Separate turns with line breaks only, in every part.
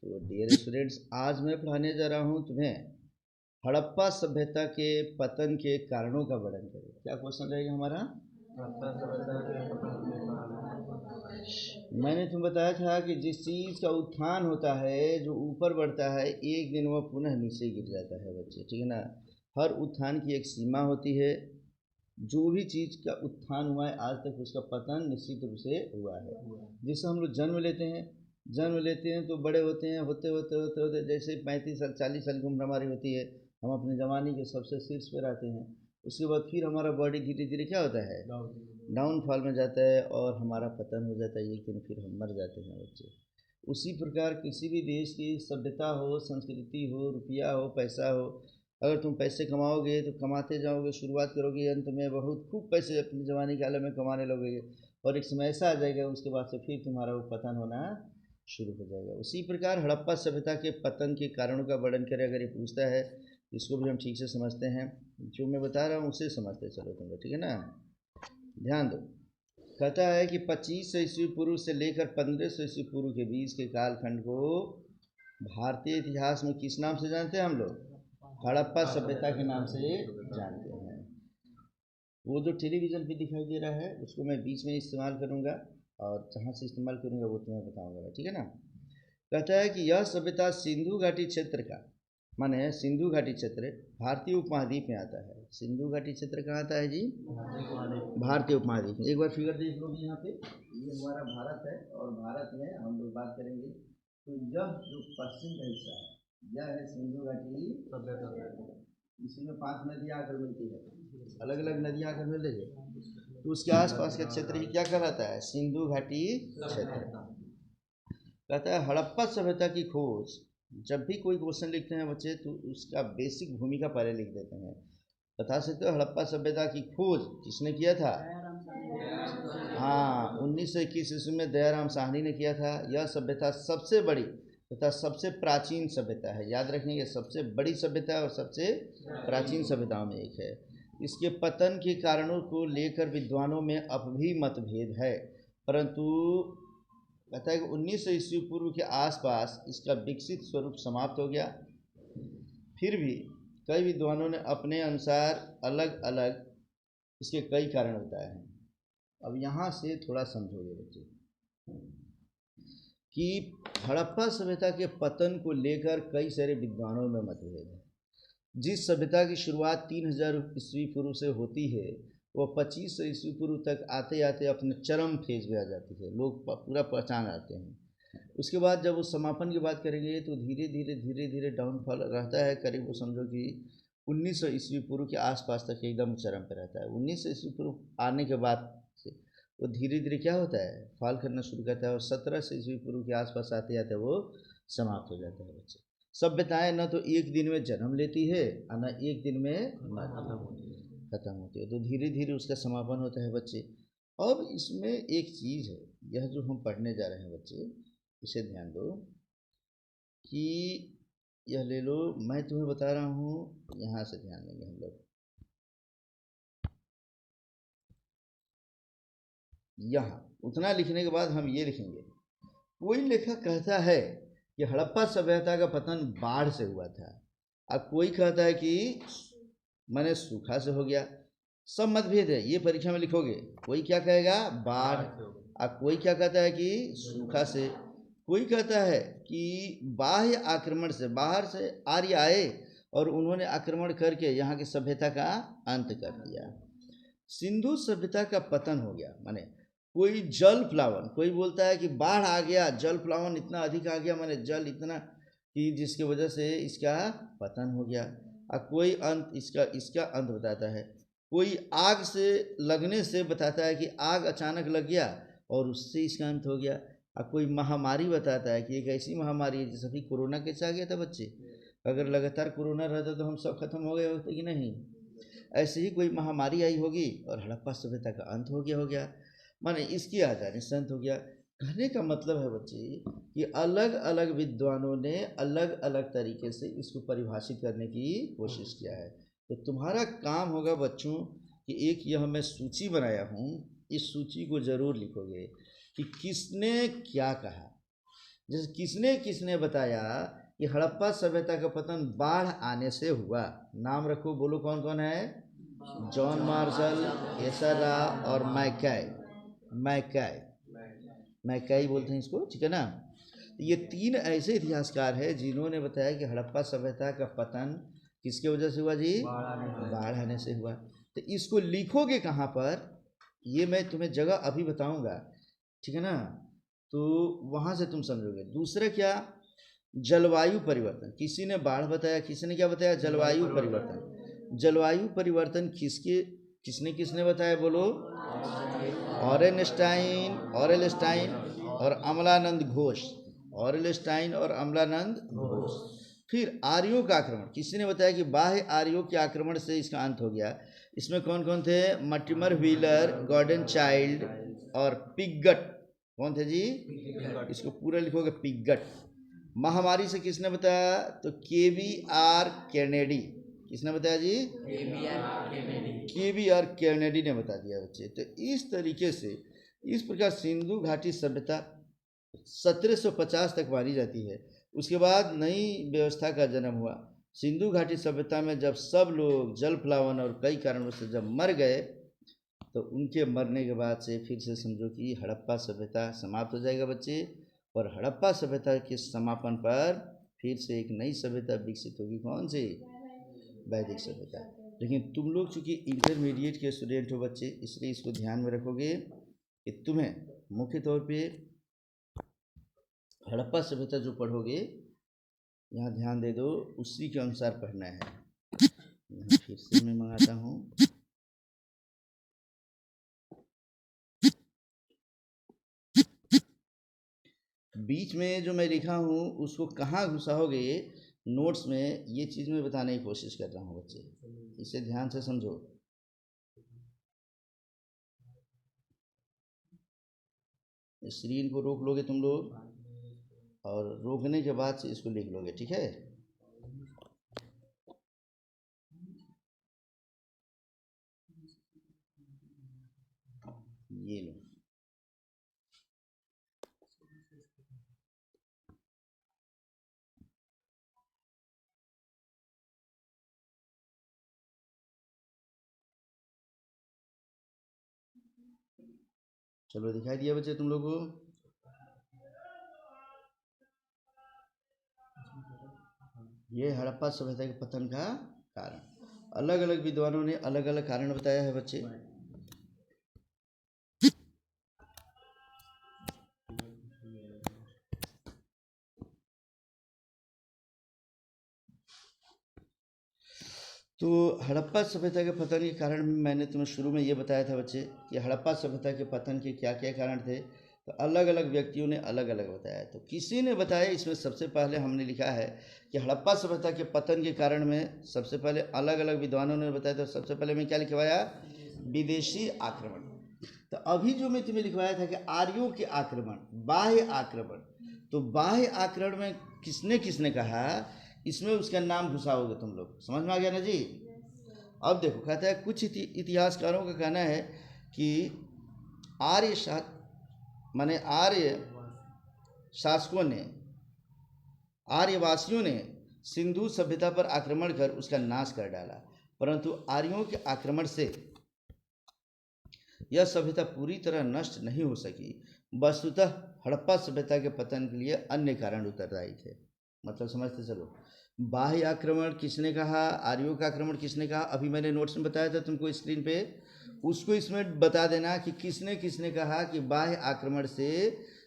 तो dear students, आज मैं पढ़ाने जा रहा हूँ तुम्हें हड़प्पा सभ्यता के पतन के कारणों का वर्णन करें। क्या क्वेश्चन रहेगा हमारा?
हड़प्पा सभ्यता के पतन के कारण।
मैंने तुम्हें बताया था कि जिस चीज़ का उत्थान होता है, जो ऊपर बढ़ता है, एक दिन वह पुनः नीचे गिर जाता है बच्चे, ठीक है ना। हर उत्थान की एक सीमा होती है। जो भी चीज़ का उत्थान हुआ है आज तक, उसका पतन निश्चित रूप से हुआ है। जिससे हम लोग जन्म लेते हैं तो बड़े होते हैं, होते होते होते होते जैसे 35 साल 40 साल की उम्र हमारी होती है, हम अपने जवानी के सबसे शीर्ष पर आते हैं। उसके बाद फिर हमारा बॉडी धीरे धीरे क्या होता है, डाउनफॉल में जाता है और हमारा पतन हो जाता है, एक दिन फिर हम मर जाते हैं बच्चे। उसी प्रकार किसी भी देश की सभ्यता हो, संस्कृति हो, रुपया हो, पैसा हो, अगर तुम पैसे कमाओगे तो कमाते जाओगे, शुरुआत करोगे, अंत में बहुत खूब पैसे अपनी जवानी काल में कमाने लगोगे और एक समय ऐसा आ जाएगा उसके बाद से फिर तुम्हारा वो पतन होना शुरू हो जाएगा। उसी प्रकार हड़प्पा सभ्यता के पतन के कारणों का वर्णन करें अगर ये पूछता है, इसको भी हम ठीक से समझते हैं। जो मैं बता रहा हूँ उसे समझते चलो तुम लोग, ठीक है ना। ध्यान दो, कहता है कि 2500 ईस्वी पूर्व से लेकर 1500 ईस्वी पूर्व के बीच के कालखंड को भारतीय इतिहास में किस नाम से जानते हैं हम लोग? हड़प्पा सभ्यता के नाम से जानते हैं। वो जो टेलीविज़न पे दिखाई दे रहा है उसको मैं बीच में इस्तेमाल करूँगा और जहाँ से इस्तेमाल करूँगा वो तुम्हें बताऊँगा, ठीक है ना। कहता है कि यह सभ्यता सिंधु घाटी क्षेत्र का, माने सिंधु घाटी क्षेत्र भारतीय उपमहाद्वीप में आता है। सिंधु घाटी क्षेत्र कहाँ आता है जी? भारतीय उपमहाद्वीप में। एक बार फिगर देख लो यहाँ पे, ये हमारा भारत है और भारत में हम लोग बात करेंगे तो यह जो पश्चिम का हिस्सा है यह है सिंधु घाटी सभ्यता। इसमें 5 नदियाँ आकर मिलती है, अलग अलग नदियाँ आकर मिल रही है, तो उसके आसपास का क्षेत्र ही क्या कहलाता है? सिंधु घाटी क्षेत्र। कहता है हड़प्पा सभ्यता की खोज। जब भी कोई क्वेश्चन लिखते हैं बच्चे तो उसका बेसिक भूमिका पहले लिख देते हैं। बता सकते हो हड़प्पा सभ्यता की खोज किसने किया था? हाँ, 1921 ईस्वी में दयाराम साहनी ने किया था। यह सभ्यता सबसे बड़ी तथा सबसे प्राचीन सभ्यता है। याद रखेंगे, सबसे बड़ी सभ्यता और सबसे प्राचीन सभ्यताओं में एक है। इसके पतन के कारणों को लेकर विद्वानों में अब भी मतभेद है, परंतु कहता है कि 1900 ईस्वी पूर्व के आसपास इसका विकसित स्वरूप समाप्त हो गया। फिर भी कई विद्वानों ने अपने अनुसार अलग अलग इसके कई कारण बताए हैं। अब यहाँ से थोड़ा समझोगे बच्चे कि हड़प्पा सभ्यता के पतन को लेकर कई सारे विद्वानों में मतभेद है। जिस सभ्यता की शुरुआत 3000 ईस्वी पूर्व से होती है वह 2500 ईस्वी पूर्व तक आते आते अपने चरम फेज में आ जाती है, लोग पूरा पहचान आते हैं। उसके बाद जब वो समापन की बात करेंगे तो धीरे धीरे डाउनफॉल रहता है। करीब वो समझो कि 1900 ईस्वी पूर्व के आसपास तक एकदम चरम पर रहता है। 1900 ईस्वी पूर्व आने के बाद से वो धीरे धीरे क्या होता है, फॉल करना शुरू करता है और 1700 ईस्वी पूर्व के आसपास आते आते वो समाप्त हो जाता है बच्चे। सभ्यताएं न तो एक दिन में जन्म लेती है और न एक दिन में खत्म होती है, तो धीरे धीरे उसका समापन होता है बच्चे। अब इसमें एक चीज़ है, यह जो हम पढ़ने जा रहे हैं बच्चे, इसे ध्यान दो कि यह ले लो, मैं तुम्हें बता रहा हूँ, यहाँ से ध्यान देंगे हम लोग। यहाँ उतना लिखने के बाद हम ये लिखेंगे, कोई लेखक कहता है कि हड़प्पा सभ्यता का पतन बाढ़ से हुआ था, अब कोई कहता है कि मैंने सूखा से हो गया। सब मतभेद है, ये परीक्षा में लिखोगे। कोई क्या कहेगा? बाढ़। अब कोई क्या कहता है कि सूखा से। कोई कहता है कि बाह्य आक्रमण से, बाहर से आर्य आए और उन्होंने आक्रमण करके यहाँ की सभ्यता का अंत कर दिया, सिंधु सभ्यता का पतन हो गया। माने कोई जल प्लावन, कोई बोलता है कि बाढ़ आ गया, जल प्लावन इतना अधिक आ गया, माने जल इतना कि जिसकी वजह से इसका पतन हो गया। और कोई अंत इसका अंत बताता है। कोई आग से लगने से बताता है कि आग अचानक लग गया और उससे इसका अंत हो गया। और कोई महामारी बताता है कि एक ऐसी महामारी है जैसे अभी कोरोना कैसे आ गया था बच्चे, अगर लगातार कोरोना रहता तो हम सब खत्म हो गए होते कि नहीं। ऐसे ही कोई महामारी आई होगी और हड़प्पा सभ्यता का अंत हो गया। माने इसकी आजादी से अंत हो गया। कहने का मतलब है बच्चे कि अलग अलग विद्वानों ने अलग अलग तरीके से इसको परिभाषित करने की कोशिश किया है। तो तुम्हारा काम होगा बच्चों कि एक यह मैं सूची बनाया हूँ, इस सूची को ज़रूर लिखोगे कि किसने क्या कहा। जैसे किसने किसने बताया कि हड़प्पा सभ्यता का पतन बाढ़ आने से हुआ? नाम रखो, बोलो कौन कौन है? जॉन मार्शल, एसरा और मैकाई। मैकाई मैकाई बोलते हैं इसको, ठीक है ना। ये तीन ऐसे इतिहासकार हैं जिन्होंने बताया कि हड़प्पा सभ्यता का पतन किसके वजह से हुआ जी? बाढ़ आने से हुआ। तो इसको लिखोगे कहाँ पर, ये मैं तुम्हें जगह अभी बताऊंगा, ठीक है ना। तो वहाँ से तुम समझोगे। दूसरा क्या, जलवायु परिवर्तन। किसी ने बाढ़ बताया, किसी ने क्या बताया? जलवायु परिवर्तन। जलवायु परिवर्तन किसने किसने बताया बोलो? ऑरेलस्टाइन और अमलानंद घोष। ऑरेलस्टाइन और अमलानंद घोष। फिर आर्यों का आक्रमण, किसी ने बताया कि बाह्य आर्यों के आक्रमण से इसका अंत हो गया। इसमें कौन कौन थे? मटिमर व्हीलर, गॉर्डन चाइल्ड और पिगट। कौन थे जी? इसको पूरा लिखोगे, पिगट। महामारी से किसने बताया? तो KBR केनेडी। किसने बताया जी? KBR केनेडी ने बता दिया बच्चे। तो इस तरीके से, इस प्रकार सिंधु घाटी सभ्यता 1750 तक मानी जाती है। उसके बाद नई व्यवस्था का जन्म हुआ। सिंधु घाटी सभ्यता में जब सब लोग जल प्लावन और कई कारणों से जब मर गए, तो उनके मरने के बाद से फिर से समझो कि हड़प्पा सभ्यता समाप्त हो जाएगा बच्चे। और हड़प्पा सभ्यता के समापन पर फिर से एक नई सभ्यता विकसित होगी। कौन सी? वैदिक सभ्यता। लेकिन तुम लोग चूँकि इंटरमीडिएट के स्टूडेंट हो बच्चे, इसलिए इसको ध्यान में रखोगे कि तुम्हें मुख्य तौर पे हड़प्पा सभ्यता जो पढ़ोगे, यहाँ ध्यान दे दो, उसी के अनुसार पढ़ना है। यहाँ फिर से मैं मंगाता हूँ। बीच में जो मैं लिखा हूँ उसको कहाँ घुसाओगे नोट्स में, ये चीज़ मैं बताने की कोशिश कर रहा हूँ बच्चे, इसे ध्यान से समझो। स्क्रीन को रोक लोगे तुम लोग, और रोकने के बाद से इसको लिख लोगे, ठीक है। ये लो, चलो दिखाई दिया बच्चे तुम लोगों को? ये हड़प्पा सभ्यता के पतन का कारण, अलग अलग विद्वानों ने अलग अलग कारण बताया है बच्चे। तो हड़प्पा सभ्यता के पतन के कारण मैंने तुम्हें शुरू में ये बताया था बच्चे कि हड़प्पा सभ्यता के पतन के क्या क्या कारण थे। तो अलग अलग व्यक्तियों ने अलग अलग बताया। तो किसी ने बताया, इसमें सबसे पहले हमने लिखा है कि हड़प्पा सभ्यता के पतन के कारण में सबसे पहले अलग अलग विद्वानों ने बताया। तो सबसे पहले मैं क्या लिखवाया? विदेशी आक्रमण। तो अभी जो मैं तुम्हें लिखवाया था कि आर्यों के आक्रमण, बाह्य आक्रमण। तो बाह्य आक्रमण में किसने किसने कहा, इसमें उसका नाम घुसाओगे तुम लोग। समझ में आ गया ना जी? अब देखो, कहता है कुछ इतिहासकारों का कहना है कि आर्य शासकों ने, आर्यवासियों ने सिंधु सभ्यता पर आक्रमण कर उसका नाश कर डाला, परंतु आर्यों के आक्रमण से यह सभ्यता पूरी तरह नष्ट नहीं हो सकी। वस्तुतः हड़प्पा सभ्यता के पतन के लिए अन्य कारण उत्तरदायी थे। मतलब समझते चलो, बाह्य आक्रमण किसने कहा, आर्यों का आक्रमण किसने कहा, अभी मैंने नोट्स में बताया था तुमको स्क्रीन पे, उसको इसमें बता देना कि किसने किसने कहा कि बाह्य आक्रमण से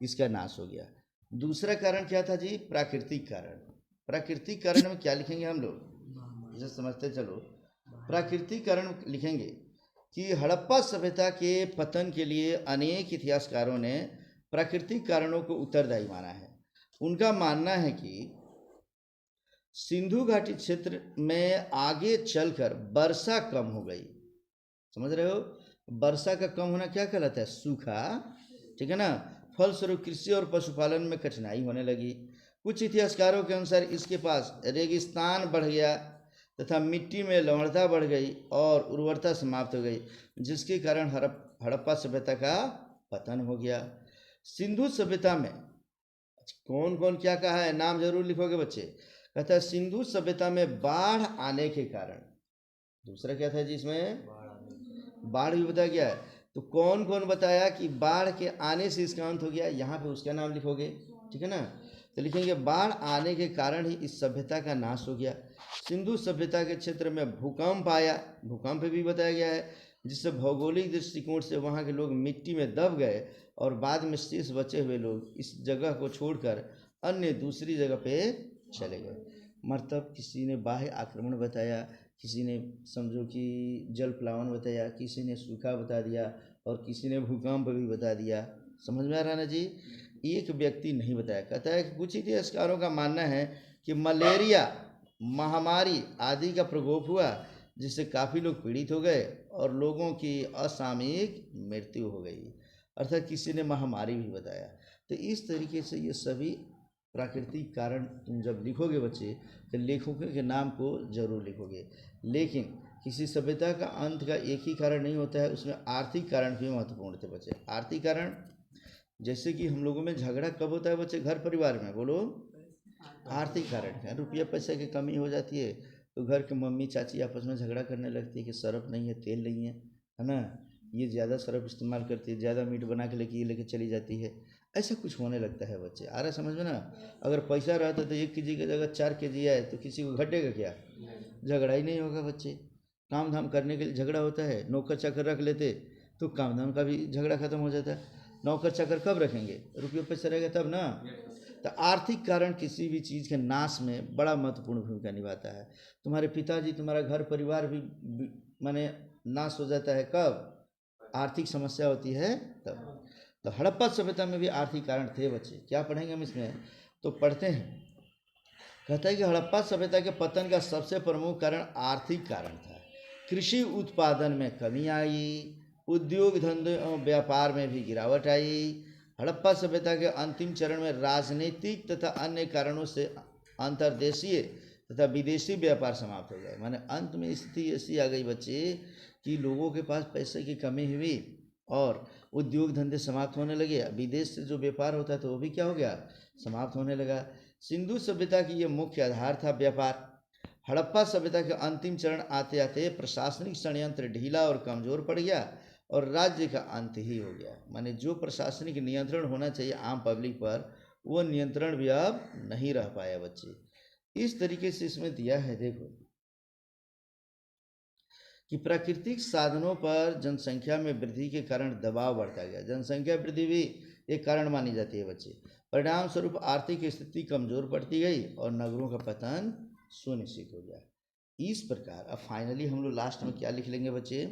इसका नाश हो गया। दूसरा कारण क्या था जी? प्राकृतिक कारण। प्राकृतिक कारण में क्या लिखेंगे हम लोग, इसे समझते चलो। प्राकृतिक कारण लिखेंगे कि हड़प्पा सभ्यता के पतन के लिए अनेक इतिहासकारों ने प्राकृतिक कारणों को उत्तरदायी माना है। उनका मानना है कि सिंधु घाटी क्षेत्र में आगे चलकर वर्षा कम हो गई। समझ रहे हो? वर्षा का कम होना क्या कहलाता है? सूखा, ठीक है ना। फलस्वरूप कृषि और पशुपालन में कठिनाई होने लगी। कुछ इतिहासकारों के अनुसार इसके पास रेगिस्तान बढ़ गया तथा मिट्टी में लवणता बढ़ गई और उर्वरता समाप्त हो गई, जिसके कारण हड़प्पा सभ्यता का पतन हो गया। सिंधु सभ्यता में कौन कौन क्या कहा है, नाम जरूर लिखोगे बच्चे। कहता है सिंधु सभ्यता में बाढ़ आने के कारण, दूसरा क्या था जी इसमें, बाढ़ भी बताया गया है। तो कौन कौन बताया कि बाढ़ के आने से इसका अंत हो गया, यहाँ पे उसका नाम लिखोगे, ठीक है ना। तो लिखेंगे बाढ़ आने के कारण ही इस सभ्यता का नाश हो गया। सिंधु सभ्यता के क्षेत्र में भूकंप आया, भूकंप भी बताया गया है, जिससे भौगोलिक दृष्टिकोण से वहाँ के लोग मिट्टी में दब गए और बाद में शेष बचे हुए लोग इस जगह को छोड़कर अन्य दूसरी जगह पे चले गए। मतलब किसी ने बाह्य आक्रमण बताया, किसी ने समझो कि जल प्लावन बताया, किसी ने सूखा बता दिया और किसी ने भूकंप भी बता दिया। समझ में आ रहा ना जी। एक व्यक्ति नहीं बताया। कहता है कि कुछ इतिहासकारों का मानना है कि मलेरिया महामारी आदि का प्रकोप हुआ, जिससे काफ़ी लोग पीड़ित हो गए और लोगों की असामयिक मृत्यु हो गई। अर्थात किसी ने महामारी भी बताया। तो इस तरीके से ये सभी प्राकृतिक कारण तुम जब लिखोगे बच्चे, तो लेखकों के नाम को जरूर लिखोगे। लेकिन किसी सभ्यता का अंत का एक ही कारण नहीं होता है, उसमें आर्थिक कारण भी महत्वपूर्ण थे बच्चे। आर्थिक कारण जैसे कि हम लोगों में झगड़ा कब होता है बच्चे, घर परिवार में, बोलो। आर्थिक कारण है, रुपया पैसा की कमी हो जाती है तो घर के मम्मी चाची आपस में झगड़ा करने लगती है कि सरफ नहीं है, तेल नहीं है ना, ये ज़्यादा सरफ इस्तेमाल करती है, ज़्यादा मीट बना के लेके ये लेके चली जाती है। ऐसा कुछ होने लगता है बच्चे, आ रहा समझ में ना। अगर पैसा रहता तो 1 kg की जगह 4 kg आए तो किसी को घटेगा क्या, झगड़ा ही नहीं होगा बच्चे। काम धाम करने के लिए झगड़ा होता है, नौकर चाकर रख लेते तो काम धाम का भी झगड़ा खत्म हो जाता है। नौकर चाकर कब रखेंगे, रुपये पैसा रहेगा तब ना। तो आर्थिक कारण किसी भी चीज़ के नाश में बड़ा महत्वपूर्ण भूमिका निभाता है। तुम्हारे पिताजी, तुम्हारा घर परिवार भी माने नाश हो जाता है कब, आर्थिक समस्या होती है तब। तो हड़प्पा सभ्यता में भी आर्थिक कारण थे बच्चे। क्या पढ़ेंगे हम इसमें, तो पढ़ते हैं। कहता है कि हड़प्पा सभ्यता के पतन का सबसे प्रमुख कारण आर्थिक कारण था। कृषि उत्पादन में कमी आई, उद्योग धंधे और व्यापार में भी गिरावट आई। हड़प्पा सभ्यता के अंतिम चरण में राजनीतिक तथा अन्य कारणों से अंतर्देशीय तथा विदेशी व्यापार समाप्त हो गए। माने अंत में स्थिति ऐसी आ गई बच्चे कि लोगों के पास पैसे की कमी हुई और उद्योग धंधे समाप्त होने लगे। विदेश से जो व्यापार होता था वो भी क्या हो गया, समाप्त होने लगा। सिंधु सभ्यता की ये मुख्य आधार था व्यापार। हड़प्पा सभ्यता के अंतिम चरण आते आते प्रशासनिक षड्यंत्र ढीला और कमजोर पड़ गया और राज्य का अंत ही हो गया। माने जो प्रशासनिक नियंत्रण होना चाहिए आम पब्लिक पर, वो नियंत्रण भी अब नहीं रह पाया बच्चे। इस तरीके से इसमें दिया है, देखो कि प्राकृतिक साधनों पर जनसंख्या में वृद्धि के कारण दबाव बढ़ता गया। जनसंख्या वृद्धि भी एक कारण मानी जाती है बच्चे। परिणाम स्वरूप आर्थिक स्थिति कमजोर पड़ती गई और नगरों का पतन सुनिश्चित हो गया। इस प्रकार अब फाइनली हम लोग लास्ट में क्या लिख लेंगे बच्चे,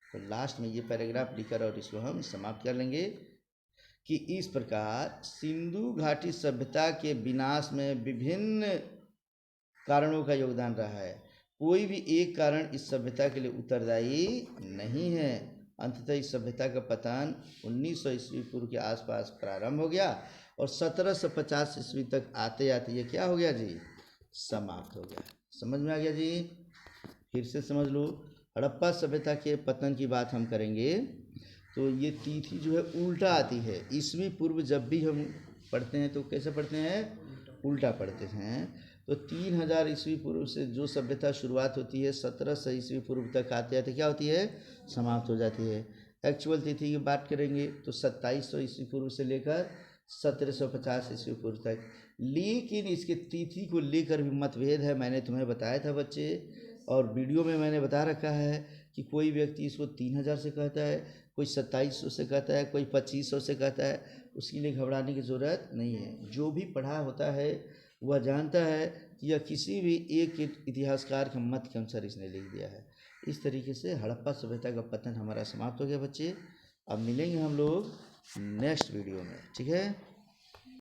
तो लास्ट में ये पैराग्राफ लिखकर और इसको हम समाप्त कर लेंगे कि इस प्रकार सिंधु घाटी सभ्यता के विनाश में विभिन्न कारणों का योगदान रहा है। कोई भी एक कारण इस सभ्यता के लिए उत्तरदायी नहीं है। अंततः इस सभ्यता का पतन 1900 ईस्वी पूर्व के आसपास प्रारंभ हो गया और 1750 ईस्वी तक आते आते ये क्या हो गया जी, समाप्त हो गया। समझ में आ गया जी। फिर से समझ लो, हड़प्पा सभ्यता के पतन की बात हम करेंगे तो ये तिथि जो है उल्टा आती है। ईस्वी पूर्व जब भी हम पढ़ते हैं तो कैसे पढ़ते हैं, उल्टा पढ़ते हैं। तो 3000 ईस्वी पूर्व से जो सभ्यता शुरुआत होती है 1700 ईस्वी पूर्व तक आते आते क्या होती है, समाप्त हो जाती है। एक्चुअल तिथि की बात करेंगे तो 2700 ईस्वी पूर्व से लेकर 1750 ईस्वी पूर्व तक। लेकिन इसके तिथि को लेकर भी मतभेद है, मैंने तुम्हें बताया था बच्चे, और वीडियो में मैंने बता रखा है कि कोई व्यक्ति इसको 3000 से कहता है, कोई 2700 से कहता है, कोई 2500 से कहता है। उसके लिए घबराने की ज़रूरत नहीं है। जो भी पढ़ा होता है वह जानता है कि यह किसी भी एक इतिहासकार के मत के अनुसार इसने लिख दिया है। इस तरीके से हड़प्पा सभ्यता का पतन हमारा समाप्त हो गया बच्चे। अब मिलेंगे हम लोग नेक्स्ट वीडियो में, ठीक है।